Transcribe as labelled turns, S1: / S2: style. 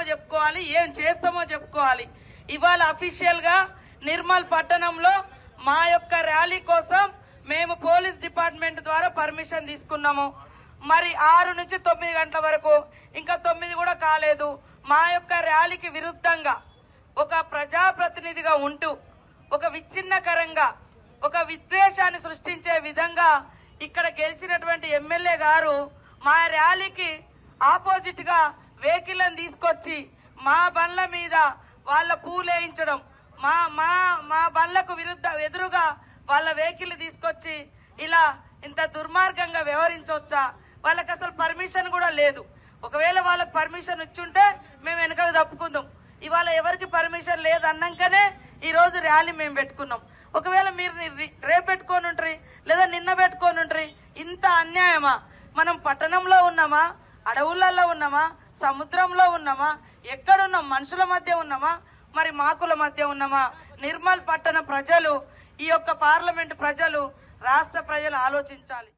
S1: చెప్పుకోవాలి, ఏం చేస్తామో చెప్పుకోవాలి. ఇవాళ అఫీషియల్ గా నిర్మల్ పట్టణంలో మా యొక్క ర్యాలీ కోసం మేము పోలీస్ డిపార్ట్మెంట్ ద్వారా పర్మిషన్ తీసుకున్నాము. మరి 6 నుంచి 9 గంటల వరకు, ఇంకా 9 కూడా కాలేదు. మా యొక్క ర్యాలీకి విరుద్ధంగా ఒక ప్రజాప్రతినిధిగా ఉంటూ ఒక విచ్ఛిన్నకరంగా ఒక విద్వేషాన్ని సృష్టించే విధంగా ఇక్కడ గెలిచినటువంటి ఎమ్మెల్యే గారు మా ర్యాలీకి ఆపోజిట్ గా వెహికల్ని తీసుకొచ్చి మా బండ్ల మీద వాళ్ళ పూలేయించడం, మా మా మా బండ్లకు ఎదురుగా వాళ్ళ వెహికల్ తీసుకొచ్చి ఇలా ఇంత దుర్మార్గంగా వ్యవహరించవచ్చా? వాళ్ళకి అసలు పర్మిషన్ కూడా లేదు. ఒకవేళ వాళ్ళకి పర్మిషన్ ఇచ్చుంటే మేము వెనకకు తప్పుకుందాం. ఇవాళ ఎవరికి పర్మిషన్ లేదు అన్నాకనే ఈ రోజు ర్యాలీ మేము పెట్టుకున్నాం. ఒకవేళ మీరు రేపు పెట్టుకొని ఉంటారు లేదా నిన్న పెట్టుకొని ఉంటారు. ఇంత అన్యాయమా? మనం పట్టణంలో ఉన్నామా, అడవులలో ఉన్నామా, సముద్రంలో ఉన్నామా, ఎక్కడున్నాం? మనుషుల మధ్య ఉన్నామా, మరి మాకుల మధ్య ఉన్నామా? నిర్మల్ పట్టణ ప్రజలు, ఈ యొక్క పార్లమెంట్ ప్రజలు, రాష్ట్ర ప్రజలు ఆలోచించాలి.